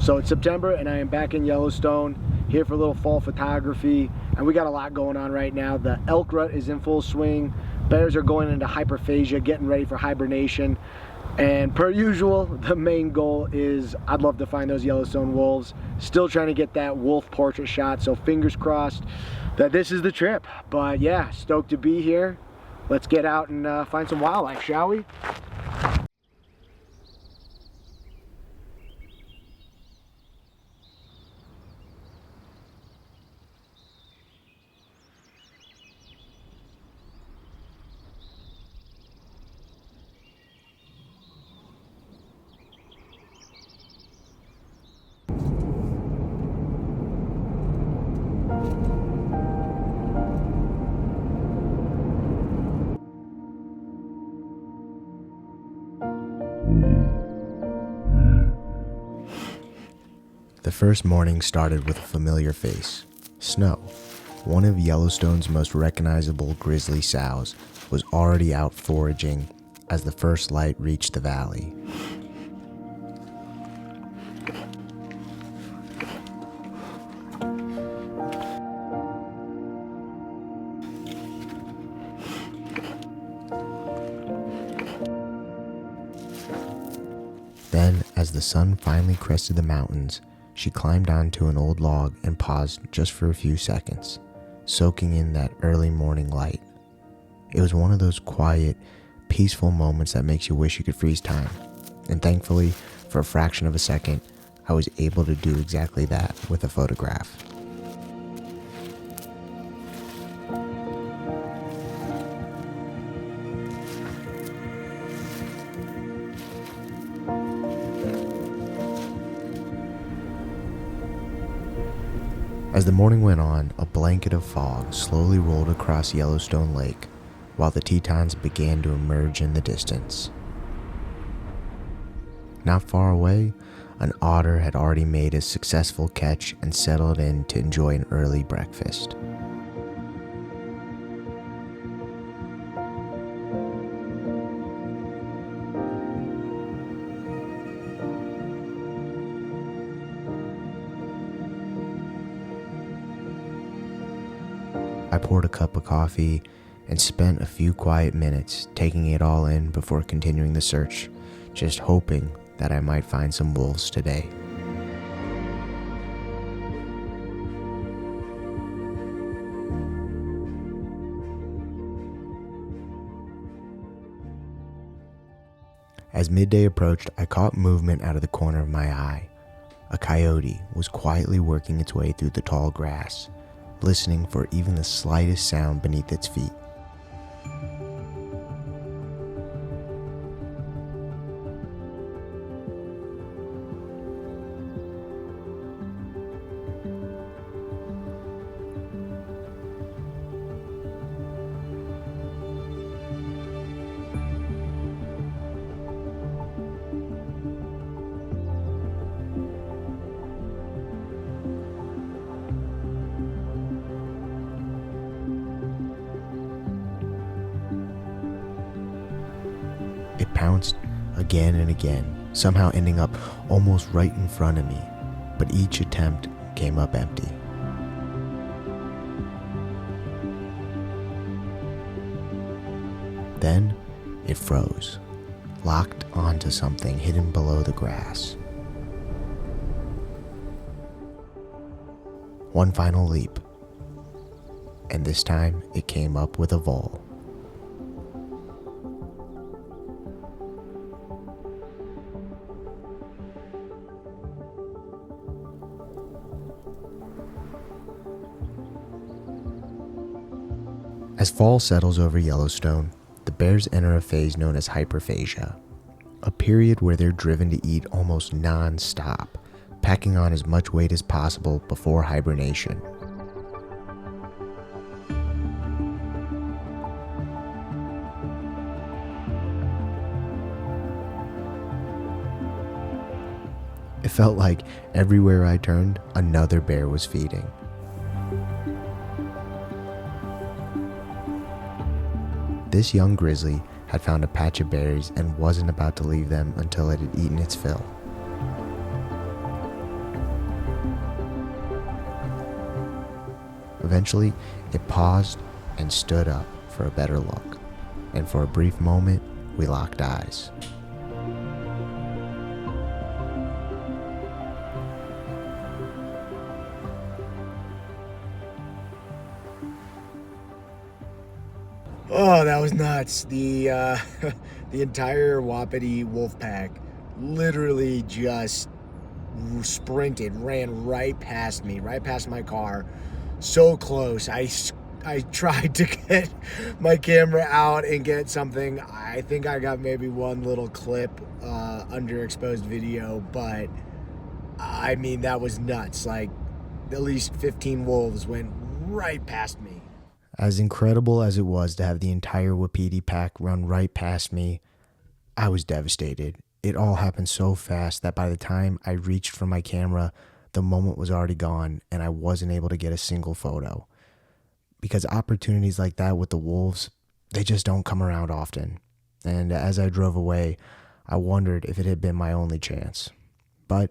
So it's September and I am back in Yellowstone, here for a little fall photography, and we got a lot going on right now. The elk rut is in full swing. Bears are going into hyperphasia, getting ready for hibernation. And per usual, the main goal is I'd love to find those Yellowstone wolves. Still trying to get that wolf portrait shot, so fingers crossed that this is the trip. But yeah, stoked to be here. Let's get out and find some wildlife, shall we? The first morning started with a familiar face. Snow, one of Yellowstone's most recognizable grizzly sows, was already out foraging as the first light reached the valley. Then, as the sun finally crested the mountains, she climbed onto an old log and paused just for a few seconds, soaking in that early morning light. It was one of those quiet, peaceful moments that makes you wish you could freeze time. And thankfully, for a fraction of a second, I was able to do exactly that with a photograph. As the morning went on, a blanket of fog slowly rolled across Yellowstone Lake, while the Tetons began to emerge in the distance. Not far away, an otter had already made a successful catch and settled in to enjoy an early breakfast. I poured a cup of coffee and spent a few quiet minutes taking it all in before continuing the search, just hoping that I might find some wolves today. As midday approached, I caught movement out of the corner of my eye. A coyote was quietly working its way through the tall grass, listening for even the slightest sound beneath its feet. It pounced again and again, somehow ending up almost right in front of me, but each attempt came up empty. Then it froze, locked onto something hidden below the grass. One final leap, and this time it came up with a vole. As fall settles over Yellowstone, the bears enter a phase known as hyperphasia, a period where they're driven to eat almost non-stop, packing on as much weight as possible before hibernation. It felt like everywhere I turned, another bear was feeding. This young grizzly had found a patch of berries and wasn't about to leave them until it had eaten its fill. Eventually, it paused and stood up for a better look, and for a brief moment, we locked eyes. Oh, that was nuts. The the entire Wapiti wolf pack literally just sprinted, ran right past me, right past my car, so close. I tried to get my camera out and get something. I think I got maybe one little clip, underexposed video, but I mean, that was nuts. Like, at least 15 wolves went right past me. As incredible as it was to have the entire Wapiti pack run right past me, I was devastated. It all happened so fast that by the time I reached for my camera, the moment was already gone and I wasn't able to get a single photo. Because opportunities like that with the wolves, they just don't come around often. And as I drove away, I wondered if it had been my only chance. But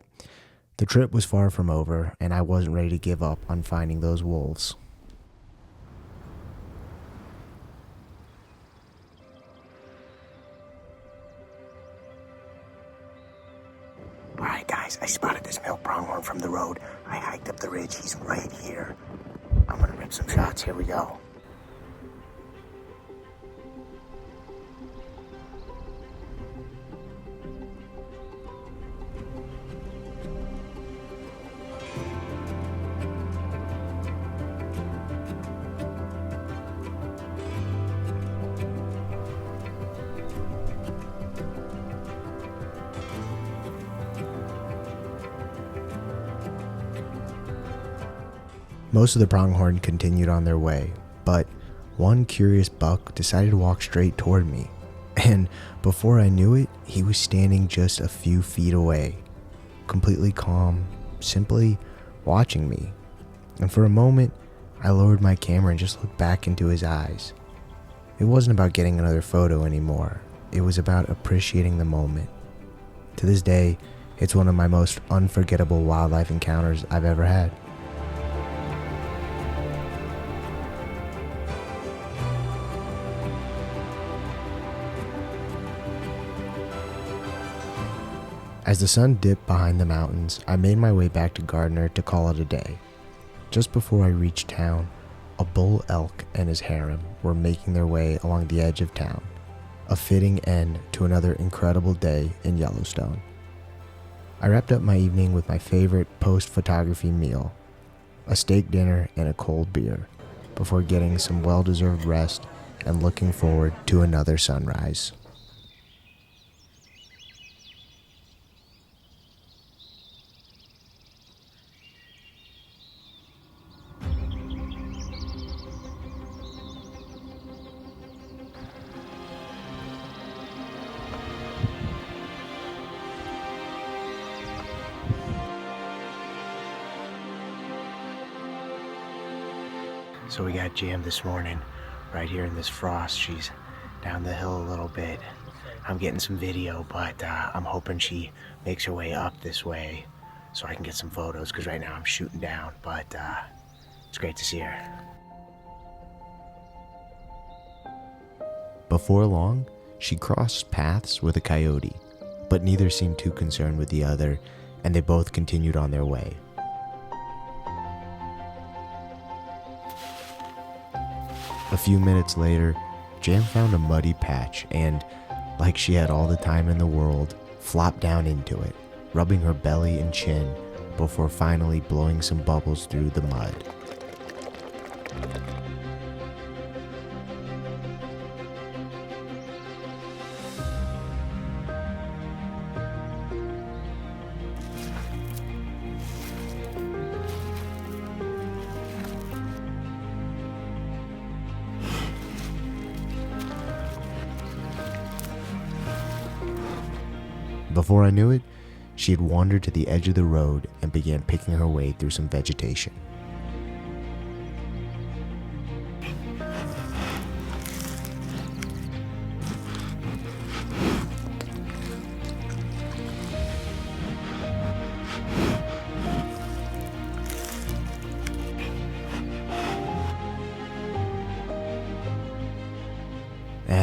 the trip was far from over, and I wasn't ready to give up on finding those wolves. Alright guys, I spotted this male pronghorn from the road. I hiked up the ridge, he's right here. I'm gonna rip some shots, here we go. Most of the pronghorn continued on their way, but one curious buck decided to walk straight toward me, and before I knew it, he was standing just a few feet away, completely calm, simply watching me. And for a moment, I lowered my camera and just looked back into his eyes. It wasn't about getting another photo anymore, it was about appreciating the moment. To this day, it's one of my most unforgettable wildlife encounters I've ever had. As the sun dipped behind the mountains, I made my way back to Gardner to call it a day. Just before I reached town, a bull elk and his harem were making their way along the edge of town, a fitting end to another incredible day in Yellowstone. I wrapped up my evening with my favorite post-photography meal, a steak dinner and a cold beer, before getting some well-deserved rest and looking forward to another sunrise. So we got jammed this morning right here in this frost. She's down the hill a little bit. I'm getting some video, but I'm hoping she makes her way up this way so I can get some photos, because right now I'm shooting down, but it's great to see her. Before long, she crossed paths with a coyote, but neither seemed too concerned with the other, and they both continued on their way. A few minutes later, Jam found a muddy patch and, like she had all the time in the world, flopped down into it, rubbing her belly and chin before finally blowing some bubbles through the mud. Before I knew it, she had wandered to the edge of the road and began picking her way through some vegetation.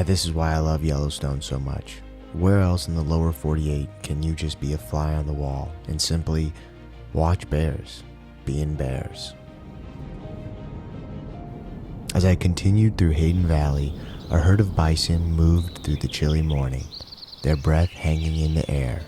This is why I love Yellowstone so much. Where else in the lower 48 can you just be a fly on the wall and simply watch bears being bears? As I continued through Hayden Valley, a herd of bison moved through the chilly morning, their breath hanging in the air.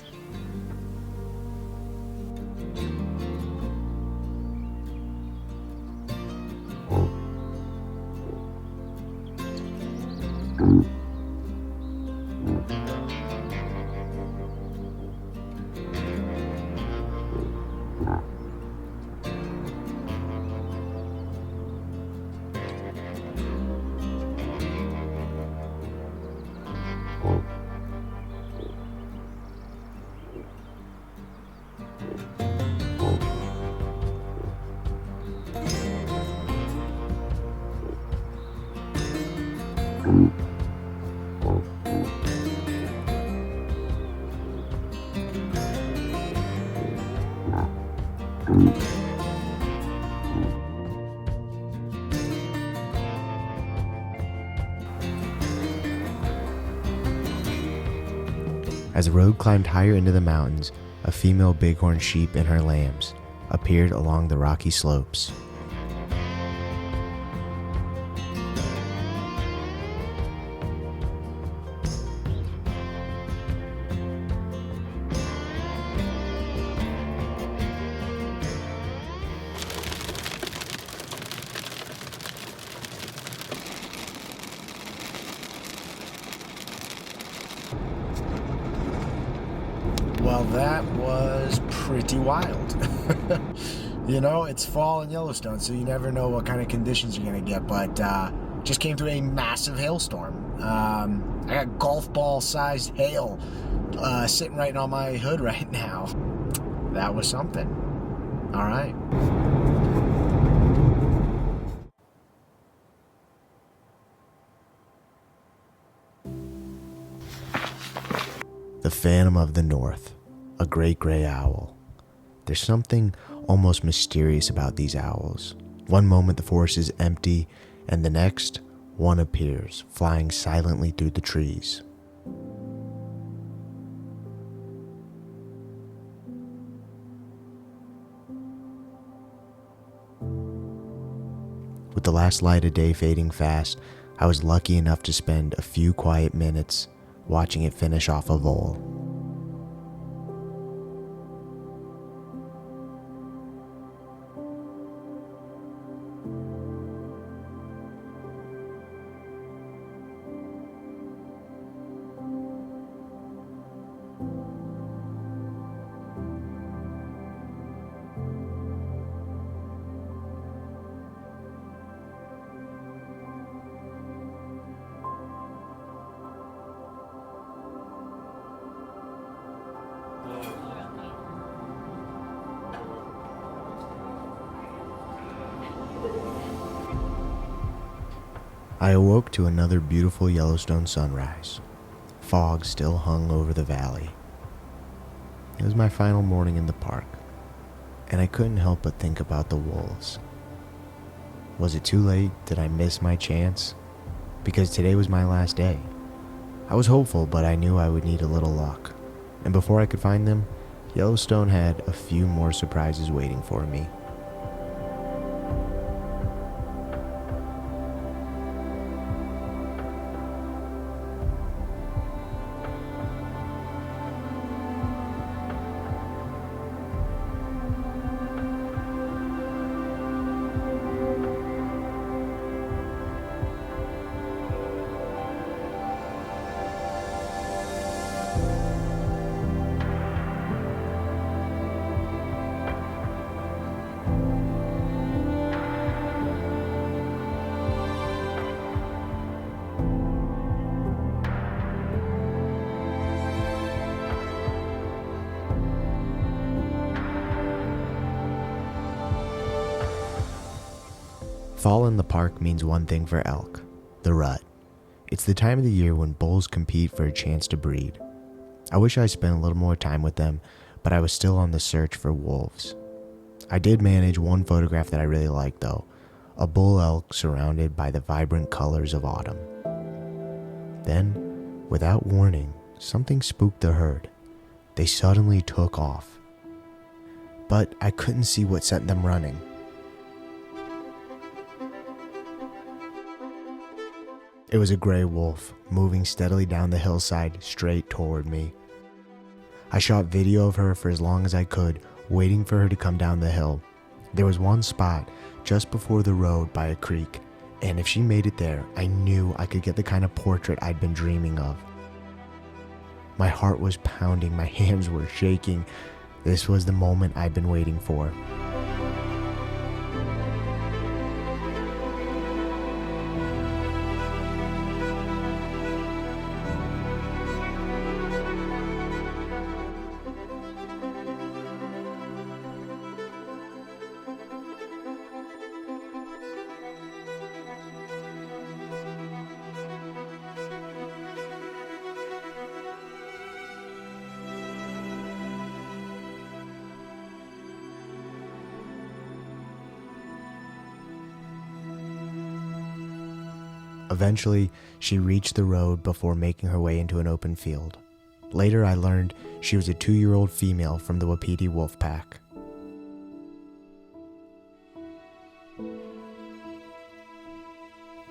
As the road climbed higher into the mountains, a female bighorn sheep and her lambs appeared along the rocky slopes. Well, that was pretty wild. You know, it's fall in Yellowstone, so you never know what kind of conditions you're going to get, but just came through a massive hailstorm. I got golf ball sized hail sitting right on my hood right now. That was something. All right. The Phantom of the North, a great gray owl. There's something almost mysterious about these owls. One moment the forest is empty, and the next, one appears, flying silently through the trees. With the last light of day fading fast, I was lucky enough to spend a few quiet minutes watching it finish off a vole. I awoke to another beautiful Yellowstone sunrise. Fog still hung over the valley. It was my final morning in the park, and I couldn't help but think about the wolves. Was it too late? Did I miss my chance? Because today was my last day. I was hopeful, but I knew I would need a little luck. And before I could find them, Yellowstone had a few more surprises waiting for me. Fall in the park means one thing for elk, the rut. It's the time of the year when bulls compete for a chance to breed. I wish I spent a little more time with them, but I was still on the search for wolves. I did manage one photograph that I really liked though, a bull elk surrounded by the vibrant colors of autumn. Then, without warning, something spooked the herd. They suddenly took off. But I couldn't see what sent them running. It was a gray wolf, moving steadily down the hillside straight toward me. I shot video of her for as long as I could, waiting for her to come down the hill. There was one spot just before the road by a creek, and if she made it there, I knew I could get the kind of portrait I'd been dreaming of. My heart was pounding, my hands were shaking. This was the moment I'd been waiting for. Eventually, she reached the road before making her way into an open field. Later, I learned she was a 2-year-old female from the Wapiti wolf pack.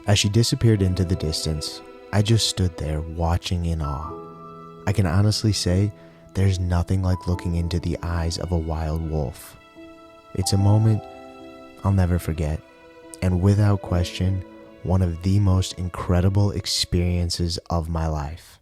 As she disappeared into the distance, I just stood there watching in awe. I can honestly say there's nothing like looking into the eyes of a wild wolf. It's a moment I'll never forget, and without question, one of the most incredible experiences of my life.